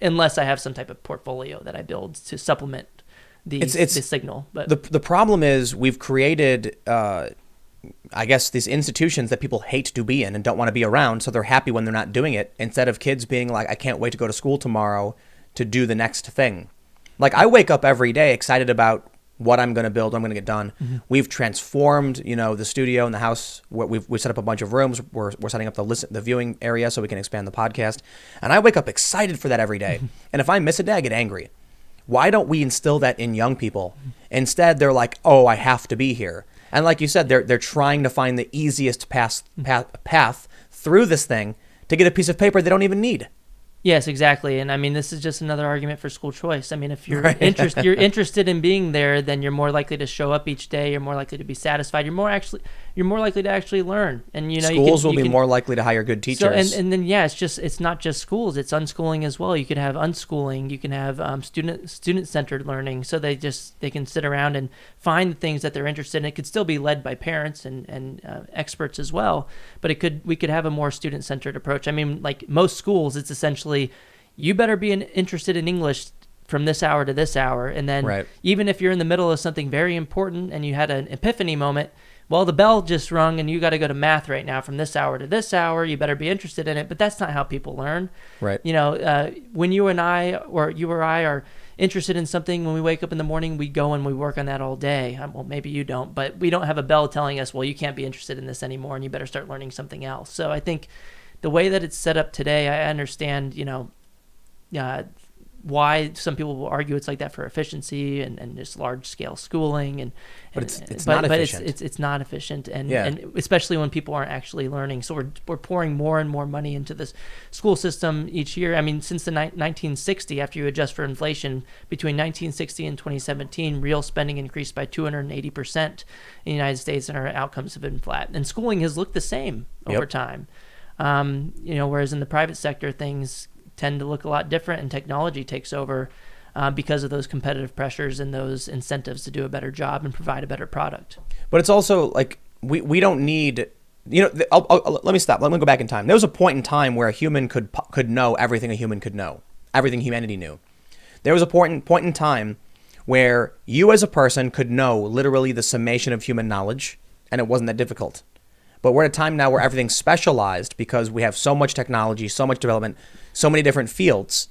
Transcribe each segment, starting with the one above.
unless I have some type of portfolio that I build to supplement the signal. But the problem is we've created, I guess, these institutions that people hate to be in and don't want to be around, so they're happy when they're not doing it, instead of kids being like, I can't wait to go to school tomorrow to do the next thing. Like, I wake up every day excited about what I'm going to build, what I'm going to get done. Mm-hmm. We've transformed, the studio and the house. We've set up a bunch of rooms. We're setting up the viewing area so we can expand the podcast. And I wake up excited for that every day. Mm-hmm. And if I miss a day, I get angry. Why don't we instill that in young people? Mm-hmm. Instead, they're like, oh, I have to be here. And like you said, they're trying to find the easiest path through this thing to get a piece of paper they don't even need. Yes, exactly. And I mean, this is just another argument for school choice. I mean, if you're interested in being there, then you're more likely to show up each day. You're more likely to be satisfied. You're more likely to actually learn. And schools will be more likely to hire good teachers. So, and then it's not just schools. It's unschooling as well. You could have unschooling. You can have student-centered learning. So they can sit around and find the things that they're interested in. It could still be led by parents and experts as well. But we could have a more student-centered approach. I mean, like most schools, it's essentially, you better be interested in English from this hour to this hour. And then even if you're in the middle of something very important and you had an epiphany moment, well, the bell just rung and you got to go to math right now from this hour to this hour. You better be interested in it. But that's not how people learn. Right. When you and I, or you or I, are interested in something, when we wake up in the morning, we go and we work on that all day. Well, maybe you don't, but we don't have a bell telling us, well, you can't be interested in this anymore and you better start learning something else. So I think the way that it's set up today, I understand, why some people will argue it's like that for efficiency and just large scale schooling, but it's not efficient. But it's not efficient, and especially when people aren't actually learning. So we're pouring more and more money into this school system each year. I mean, since the 1960, after you adjust for inflation, between 1960 and 2017, real spending increased by 280% in the United States, and our outcomes have been flat. And schooling has looked the same over time. Whereas in the private sector, things tend to look a lot different, and technology takes over because of those competitive pressures and those incentives to do a better job and provide a better product. But it's also like we don't need, let me stop. Let me go back in time. There was a point in time where a human could know everything a human could know, everything humanity knew. There was a point in time where you as a person could know literally the summation of human knowledge, and it wasn't that difficult. But we're at a time now where everything's specialized because we have so much technology, so much development, so many different fields.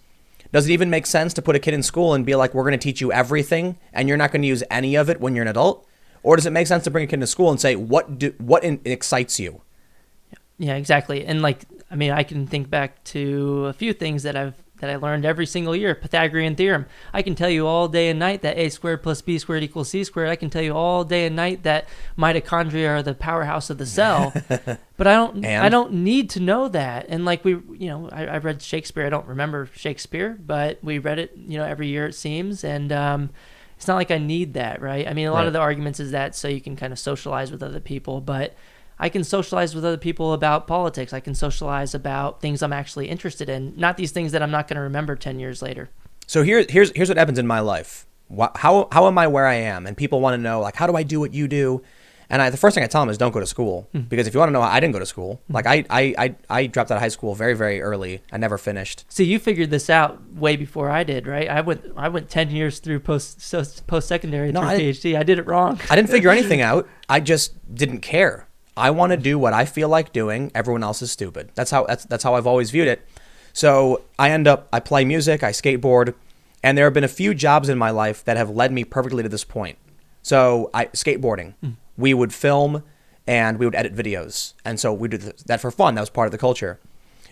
Does it even make sense to put a kid in school and be like, we're going to teach you everything and you're not going to use any of it when you're an adult? Or does it make sense to bring a kid into school and say, what excites you? Yeah, exactly. And I can think back to a few things that I learned every single year. Pythagorean theorem. I can tell you all day and night that a squared plus b squared equals c squared. I can tell you all day and night that mitochondria are the powerhouse of the cell. But I don't need to know that. And I read Shakespeare. I don't remember Shakespeare, but we read it, every year it seems. And it's not like I need that, right? I mean, a lot of the arguments is that so you can kind of socialize with other people, but I can socialize with other people about politics. I can socialize about things I'm actually interested in, not these things that I'm not going to remember 10 years later. So here's what happens in my life. How am I where I am? And people want to know, like, how do I do what you do? And the first thing I tell them is don't go to school. Because if you want to know, I didn't go to school. Like I dropped out of high school very, very early. I never finished. See, you figured this out way before I did, right? I went 10 years through post-secondary through PhD. I did it wrong. I didn't figure anything out. I just didn't care. I want to do what I feel like doing. Everyone else is stupid. That's how I've always viewed it. So I play music, I skateboard, and there have been a few jobs in my life that have led me perfectly to this point. So skateboarding, we would film and we would edit videos. And so we did that for fun. That was part of the culture.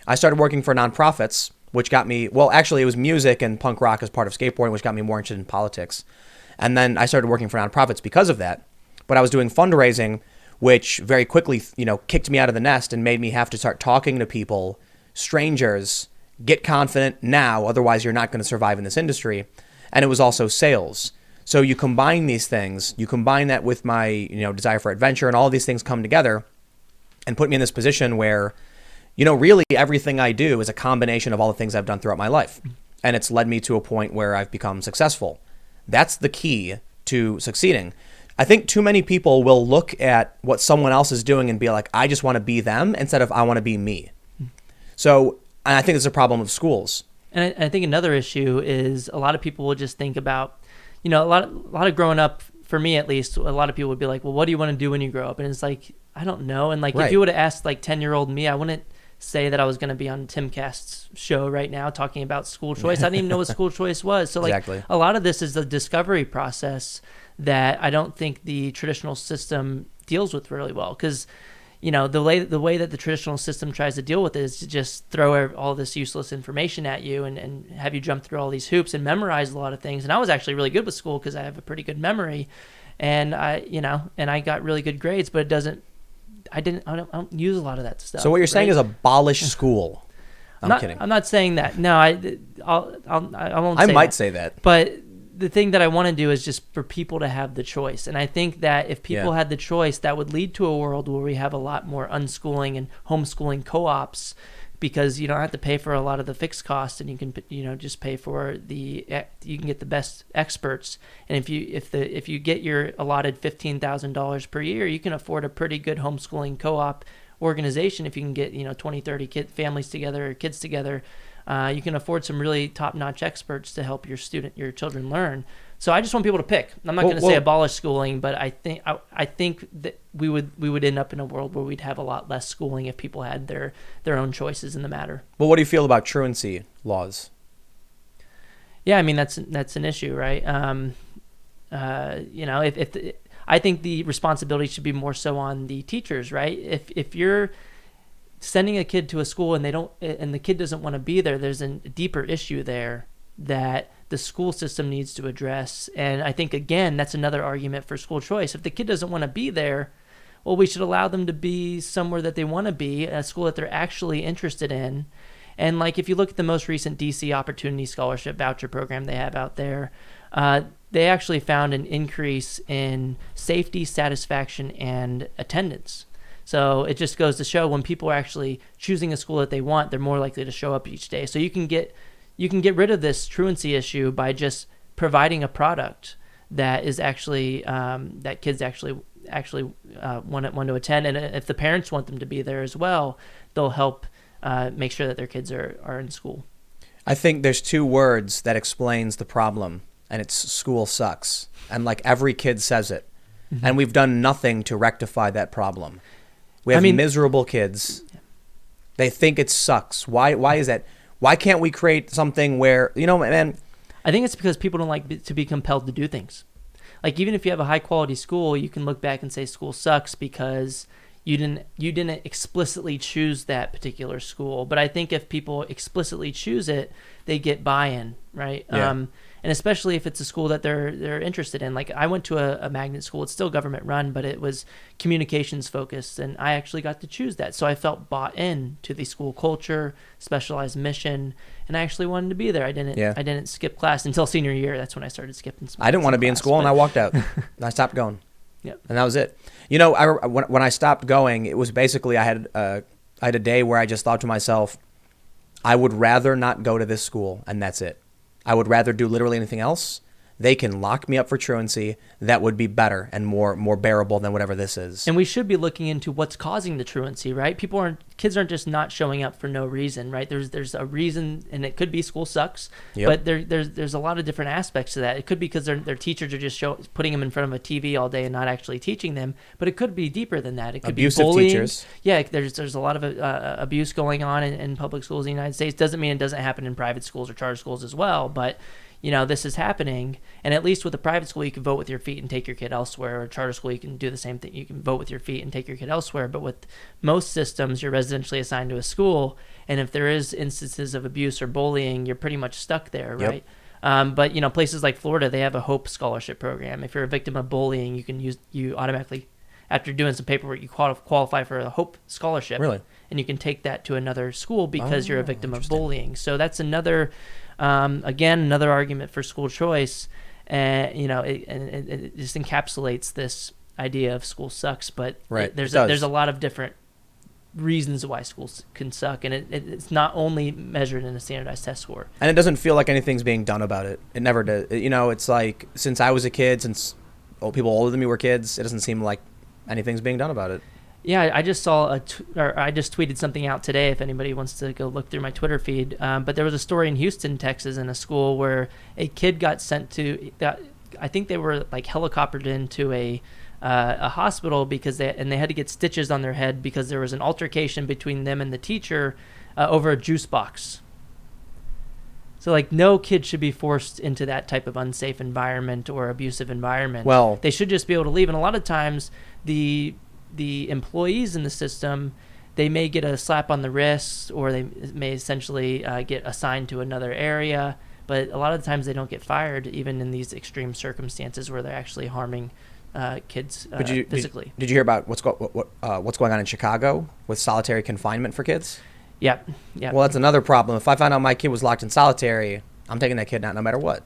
I started working for nonprofits, which got me, well, actually it was music and punk rock as part of skateboarding, which got me more interested in politics. And then I started working for nonprofits because of that. But I was doing fundraising, which very quickly, kicked me out of the nest and made me have to start talking to people, strangers, get confident now, otherwise you're not going to survive in this industry. And it was also sales. So you combine these things, you combine that with my, desire for adventure, and all these things come together and put me in this position where, really everything I do is a combination of all the things I've done throughout my life. And it's led me to a point where I've become successful. That's the key to succeeding. I think too many people will look at what someone else is doing and be like, I just want to be them instead of I want to be me. So, and I think it's a problem of schools. And I think another issue is a lot of people will just think about, a lot of growing up, for me at least, a lot of people would be like, well, what do you want to do when you grow up? And it's like, I don't know. And like, Right. if you would have asked like 10-year-old me, I wouldn't say that I was going to be on Timcast's show right now talking about school choice. I didn't even know what school choice was. So like Exactly. a lot of this is the discovery process that I don't think the traditional system deals with really well. Because, the way that the traditional system tries to deal with it is to just throw all this useless information at you and have you jump through all these hoops and memorize a lot of things. And I was actually really good with school because I have a pretty good memory, and I got really good grades. But I don't use a lot of that stuff. So what you're saying right? is abolish school. I'm kidding. I'm not saying that. No, I won't. I say might that. say that. But the thing that I want to do is just for people to have the choice. And I think that if people had the choice, that would lead to a world where we have a lot more unschooling and homeschooling co-ops, because you don't have to pay for a lot of the fixed costs, and you can just pay for you can get the best experts. And if you get your allotted $15,000 per year, you can afford a pretty good homeschooling co-op organization. If you can get 20, 30 families together or kids together, you can afford some really top-notch experts to help your children learn. So I just want people to pick. I'm not going to say abolish schooling, but I think that we would end up in a world where we'd have a lot less schooling if people had their own choices in the matter. Well, what do you feel about truancy laws? Yeah, I mean that's an issue, right? I think the responsibility should be more so on the teachers, right? If you're sending a kid to a school and the kid doesn't want to be there, there's a deeper issue there that the school system needs to address. And I think, again, that's another argument for school choice. If the kid doesn't want to be there, well, we should allow them to be somewhere that they want to be, a school that they're actually interested in. And like, if you look at the most recent DC Opportunity Scholarship voucher program they have out there, they actually found an increase in safety, satisfaction, and attendance. So it just goes to show when people are actually choosing a school that they want, they're more likely to show up each day. So you can get rid of this truancy issue by just providing a product that is actually that kids actually want to attend. And if the parents want them to be there as well, they'll help make sure that their kids are in school. I think there's two words that explains the problem, and it's school sucks. And like every kid says it. Mm-hmm. And we've done nothing to rectify that problem. We have miserable kids. They think it sucks. Why is that? Why can't we create something where, man? I think it's because people don't like to be compelled to do things. Like, even if you have a high quality school, you can look back and say school sucks because you didn't explicitly choose that particular school. But I think if people explicitly choose it, they get buy-in, right? Yeah. And especially if it's a school that they're interested in. Like, I went to a magnet school. It's still government run, but it was communications focused, and I actually got to choose that. So I felt bought in to the school culture, specialized mission, and I actually wanted to be there. I didn't skip class until senior year. That's when I started skipping. I didn't want to be in school, and I walked out. And I stopped going. Yep. And that was it. When I stopped going, it was basically I had a day where I just thought to myself, I would rather not go to this school, and that's it. I would rather do literally anything else. They can lock me up for truancy. That would be better and more bearable than whatever this is. And we should be looking into what's causing the truancy, right? Kids aren't just not showing up for no reason, right? There's a reason, and it could be school sucks. Yep. But there's a lot of different aspects to that. It could be because their teachers are just putting them in front of a TV all day and not actually teaching them. But it could be deeper than that. It could Abusive be bullying. Teachers. Yeah, there's a lot of abuse going on in public schools in the United States. Doesn't mean it doesn't happen in private schools or charter schools as well, but this is happening. And at least with a private school, you can vote with your feet and take your kid elsewhere. Or a charter school, you can do the same thing. You can vote with your feet and take your kid elsewhere. But with most systems, you're residentially assigned to a school. And if there is instances of abuse or bullying, you're pretty much stuck there, right? But places like Florida, they have a HOPE scholarship program. If you're a victim of bullying, you automatically, after doing some paperwork, you qualify for a HOPE scholarship. Really? And you can take that to another school because you're a victim of bullying. So that's another... again, another argument for school choice, it just encapsulates this idea of school sucks. But right. there's a lot of different reasons why schools can suck, and it's not only measured in a standardized test score. And it doesn't feel like anything's being done about it. It never does. It's like since I was a kid, since people older than me were kids, it doesn't seem like anything's being done about it. Yeah, I just saw or I just tweeted something out today. If anybody wants to go look through my Twitter feed, but there was a story in Houston, Texas, in a school where a kid got sent to. I think they were like helicoptered into a hospital because they had to get stitches on their head because there was an altercation between them and the teacher over a juice box. So, like, no kid should be forced into that type of unsafe environment or abusive environment. Well, they should just be able to leave. And a lot of times, the employees in the system, they may get a slap on the wrist, or they may essentially get assigned to another area. But a lot of the times, they don't get fired, even in these extreme circumstances where they're actually harming kids physically. Did you hear about what's going on in Chicago with solitary confinement for kids? Yeah. Well, that's another problem. If I find out my kid was locked in solitary, I'm taking that kid out no matter what.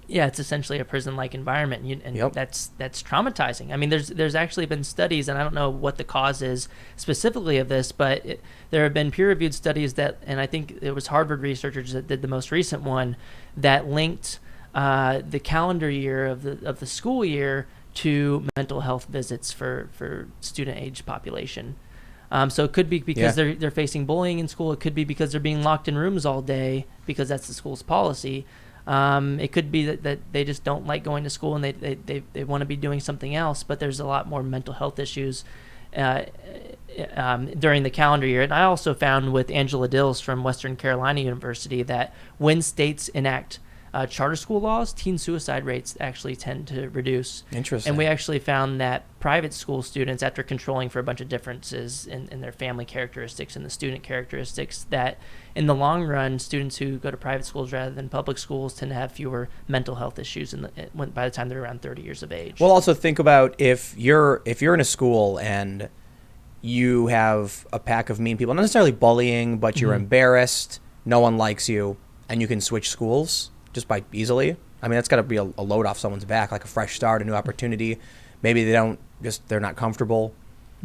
Yeah, it's essentially a prison-like environment, and Yep. that's traumatizing. I mean, there's actually been studies, and I don't know what the cause is specifically of this, but there have been peer-reviewed studies and I think it was Harvard researchers that did the most recent one, that linked the calendar year of the school year to mental health visits for student-age population. So it could be because they're facing bullying in school. It could be because they're being locked in rooms all day because that's the school's policy. It could be that they just don't like going to school and they want to be doing something else, but there's a lot more mental health issues during the calendar year. And I also found with Angela Dills from Western Carolina University that when states enact charter school laws, teen suicide rates actually tend to reduce. Interesting. And we actually found that private school students, after controlling for a bunch of differences in their family characteristics and the student characteristics, that in the long run, students who go to private schools rather than public schools tend to have fewer mental health issues by the time they're around 30 years of age. Well, also think about if you're in a school and you have a pack of mean people, not necessarily bullying, but you're embarrassed, no one likes you, and you can switch schools just by easily. I mean, that's got to be a load off someone's back, like a fresh start, a new opportunity. Maybe they're not comfortable.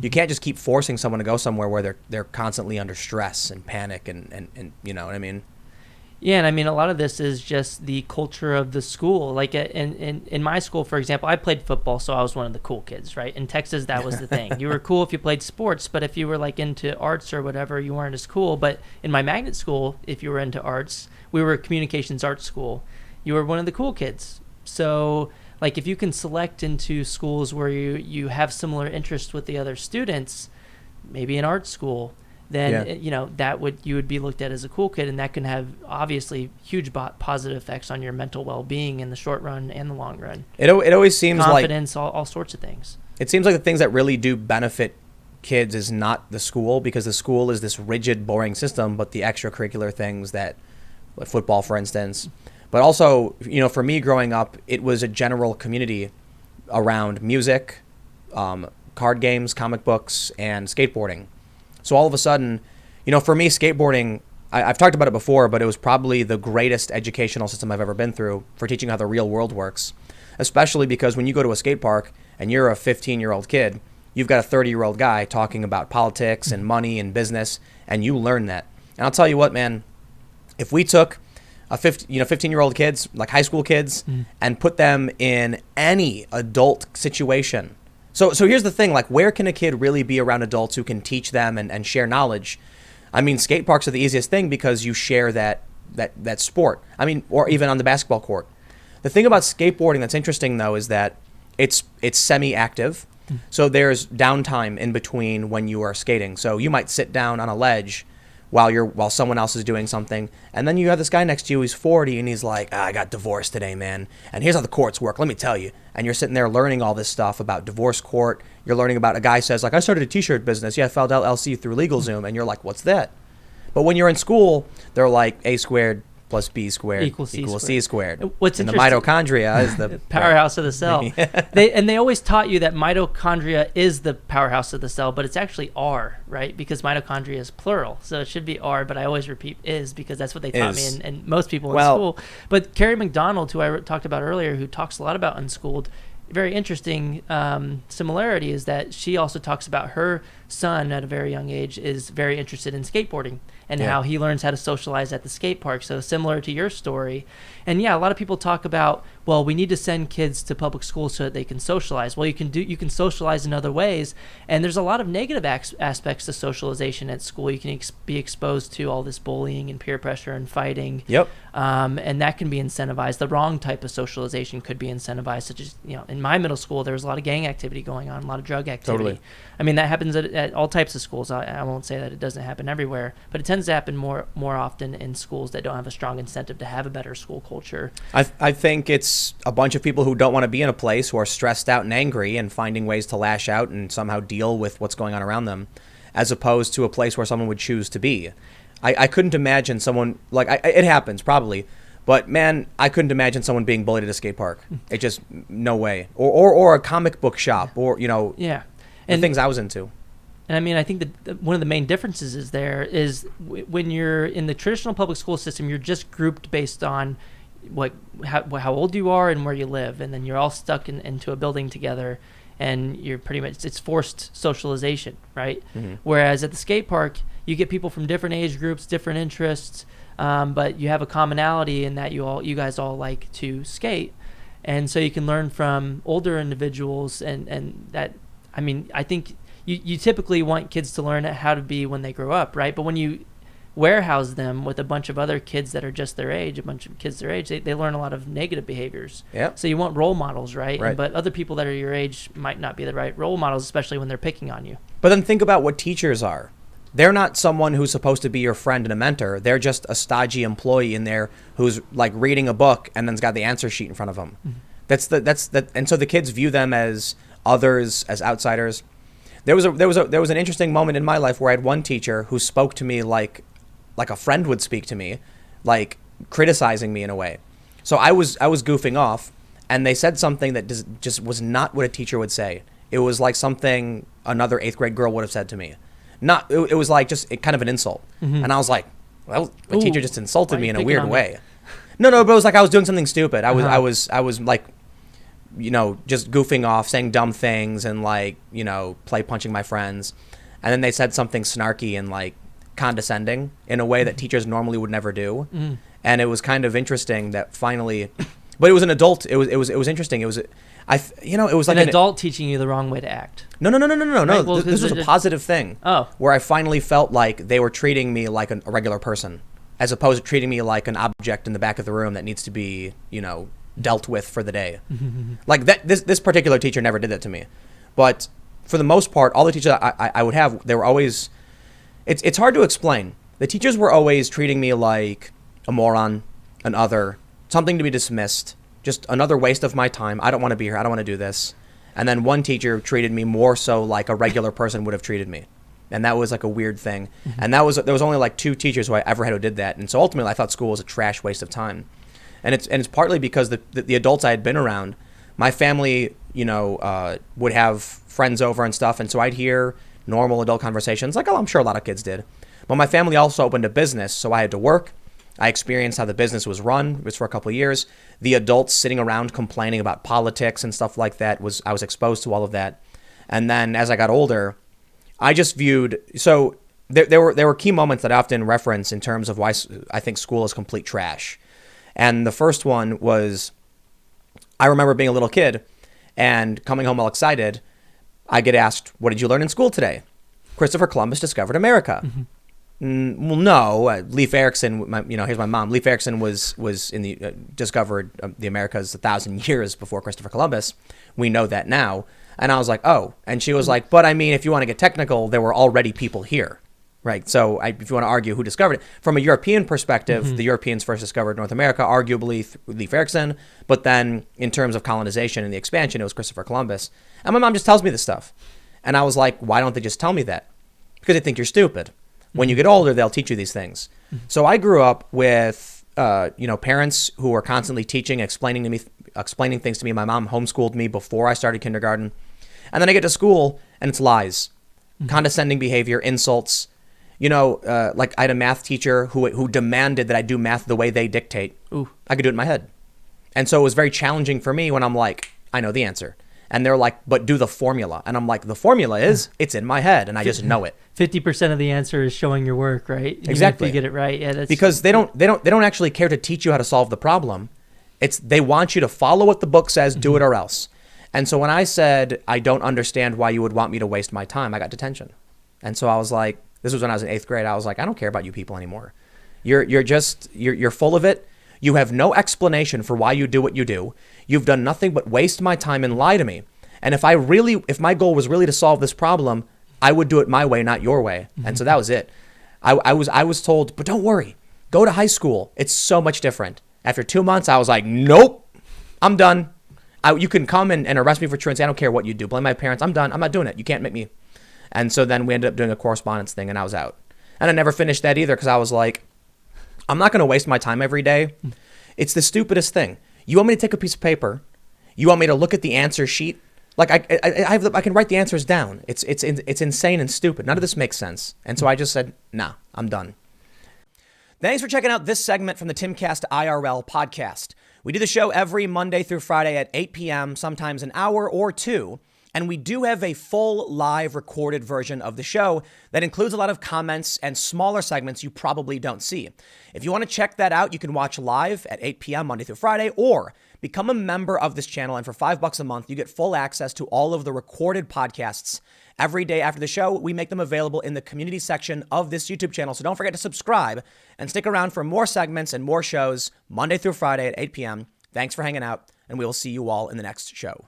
You can't just keep forcing someone to go somewhere where they're constantly under stress and panic and you know what I mean? Yeah, and I mean, a lot of this is just the culture of the school. Like in my school, for example, I played football, so I was one of the cool kids, right? In Texas, that was the thing. You were cool if you played sports, but if you were like into arts or whatever, you weren't as cool. But in my magnet school, if you were into arts, we were a communications arts school. You were one of the cool kids. So, like, if you can select into schools where you have similar interests with the other students, maybe an art school, then you would be looked at as a cool kid, and that can have obviously huge positive effects on your mental well-being in the short run and the long run. It always seems confidence, all sorts of things. It seems like the things that really do benefit kids is not the school, because the school is this rigid, boring system, but the extracurricular things like football, for instance. But also, for me growing up, it was a general community around music, card games, comic books, and skateboarding. So all of a sudden, for me, skateboarding, I've talked about it before, but it was probably the greatest educational system I've ever been through for teaching how the real world works, especially because when you go to a skate park and you're a 15-year-old kid, you've got a 30-year-old guy talking about politics and money and business, and you learn that. And I'll tell you what, man, if we took 15-year-old kids, like high school kids, and put them in any adult situation. So here's the thing, like, where can a kid really be around adults who can teach them and share knowledge? I mean, skate parks are the easiest thing because you share that sport. I mean, or even on the basketball court. The thing about skateboarding that's interesting, though, is that it's semi-active. So there's downtime in between when you are skating. So you might sit down on a ledge while someone else is doing something, and then you have this guy next to you, he's 40, and he's like, I got divorced today, man, and here's how the courts work, let me tell you. And you're sitting there learning all this stuff about divorce court. You're learning about, a guy says, like, I started a t-shirt business, I filed LLC through LegalZoom, and you're like, what's that? But when you're in school, they're like, A squared plus B squared equals C squared. What's and the interesting, mitochondria is the powerhouse of the cell. They always taught you that mitochondria is the powerhouse of the cell, but it's actually R, right? Because mitochondria is plural, so it should be R, but I always repeat is because that's what they taught me and most people in school. But Carrie McDonald, who I talked about earlier, who talks a lot about unschooled, very interesting similarity is that she also talks about her son at a very young age is very interested in skateboarding and how he learns how to socialize at the skate park. So similar to your story. And a lot of people talk about well, we need to send kids to public schools so that they can socialize. Well, you can socialize in other ways, and there's a lot of negative aspects to socialization at school. You can be exposed to all this bullying and peer pressure and fighting. Yep. And that can be incentivized. The wrong type of socialization could be incentivized, such as, in my middle school, there was a lot of gang activity going on, a lot of drug activity. Totally. I mean, that happens at all types of schools. I won't say that it doesn't happen everywhere, but it tends to happen more often in schools that don't have a strong incentive to have a better school culture. I think it's a bunch of people who don't want to be in a place, who are stressed out and angry and finding ways to lash out and somehow deal with what's going on around them, as opposed to a place where someone would choose to be. I couldn't imagine someone, it happens probably, but man, I couldn't imagine someone being bullied at a skate park. It just, no way. Or a comic book shop, or, Yeah. the things I was into. And I mean, I think that one of the main differences is when you're in the traditional public school system, you're just grouped based on how old you are and where you live, and then you're all stuck into a building together, and you're pretty much, it's forced socialization, right? Mm-hmm. Whereas at the skate park, you get people from different age groups, different interests, but you have a commonality in that you guys all like to skate, and so you can learn from older individuals, and that, I mean, I think you typically want kids to learn how to be when they grow up, right? But when you warehouse them with a bunch of other kids that are just their age, they learn a lot of negative behaviors. Yep. So you want role models, right? Right. But other people that are your age might not be the right role models, especially when they're picking on you. But then think about what teachers are. They're not someone who's supposed to be your friend and a mentor. They're just a stodgy employee in there who's like reading a book and then's got the answer sheet in front of them. Mm-hmm. And so the kids view them as others, as outsiders. There was an interesting moment in my life where I had one teacher who spoke to me like a friend would speak to me, like criticizing me in a way. So I was goofing off, and they said something that just was not what a teacher would say. It was like something another 8th grade girl would have said to me. It was like just kind of an insult. Mm-hmm. And I was like, well, the teacher just insulted me in a weird way. No, but it was like I was doing something stupid. I was like, just goofing off, saying dumb things, and like, play punching my friends. And then they said something snarky and like condescending in a way that teachers normally would never do. Mm. And it was kind of interesting that finally, but it was an adult. It was interesting. It was, it was like an adult teaching you the wrong way to act. No. Right? Well, this was a positive thing. Oh. Where I finally felt like they were treating me like a regular person, as opposed to treating me like an object in the back of the room that needs to be, dealt with for the day. Like that. This particular teacher never did that to me, but for the most part, all the teachers I would have, they were always. It's hard to explain. The teachers were always treating me like a moron, an other, something to be dismissed, just another waste of my time. I don't want to be here. I don't want to do this. And then one teacher treated me more so like a regular person would have treated me. And that was like a weird thing. Mm-hmm. And there was only like 2 teachers who I ever had who did that. And so ultimately I thought school was a trash waste of time. And it's partly because the adults I had been around, my family, would have friends over and stuff. And so I'd hear normal adult conversations, like, I'm sure a lot of kids did. But my family also opened a business, so I had to work. I experienced how the business was run. It was for a couple of years. The adults sitting around complaining about politics and stuff like that, I was exposed to all of that. And then as I got older, I just viewed, so there were key moments that I often reference in terms of why I think school is complete trash. And the first one was, I remember being a little kid and coming home all excited. I get asked, what did you learn in school today? Christopher Columbus discovered America. Mm-hmm. Well, no. Leif Erikson, here's my mom. Leif Erikson was in the discovered the Americas 1,000 years before Christopher Columbus. We know that now. And I was like, oh. And she was like, but I mean, if you want to get technical, there were already people here, right? So if you want to argue who discovered it, from a European perspective, mm-hmm. the Europeans first discovered North America, arguably Leif Erikson. But then in terms of colonization and the expansion, it was Christopher Columbus. And my mom just tells me this stuff. And I was like, why don't they just tell me that? Because they think you're stupid. When you get older, they'll teach you these things. Mm-hmm. So I grew up with, parents who were constantly teaching, explaining things to me. My mom homeschooled me before I started kindergarten. And then I get to school and it's lies, mm-hmm. condescending behavior, insults. Like I had a math teacher who demanded that I do math the way they dictate. Ooh. I could do it in my head. And so it was very challenging for me when I'm like, I know the answer. And they're like, but do the formula. And I'm like, the formula is, it's in my head and I just know it. 50% of the answer is showing your work, right? Exactly. If you get it right. Yeah, that's because they don't actually care to teach you how to solve the problem. They want you to follow what the book says, do it or else. And so when I said, I don't understand why you would want me to waste my time, I got detention. And so I was like, this was when I was in 8th grade. I was like, I don't care about you people anymore. You're full of it. You have no explanation for why you do what you do. You've done nothing but waste my time and lie to me. And if my goal was really to solve this problem, I would do it my way, not your way. And so that was it. I was told, but don't worry, go to high school. It's so much different. After 2 months, I was like, nope, I'm done. You can come and arrest me for truancy. I don't care what you do. Blame my parents. I'm done. I'm not doing it. You can't make me. And so then we ended up doing a correspondence thing, and I was out. And I never finished that either because I was like, I'm not going to waste my time every day. It's the stupidest thing. You want me to take a piece of paper? You want me to look at the answer sheet? Like I can write the answers down. It's insane and stupid. None of this makes sense. And so I just said, nah, I'm done. Thanks for checking out this segment from the Timcast IRL podcast. We do the show every Monday through Friday at 8 p.m., sometimes an hour or two. And we do have a full live recorded version of the show that includes a lot of comments and smaller segments you probably don't see. If you want to check that out, you can watch live at 8 p.m. Monday through Friday, or become a member of this channel. And for $5 a month, you get full access to all of the recorded podcasts. Every day after the show, we make them available in the community section of this YouTube channel. So don't forget to subscribe and stick around for more segments and more shows Monday through Friday at 8 p.m. Thanks for hanging out, and we will see you all in the next show.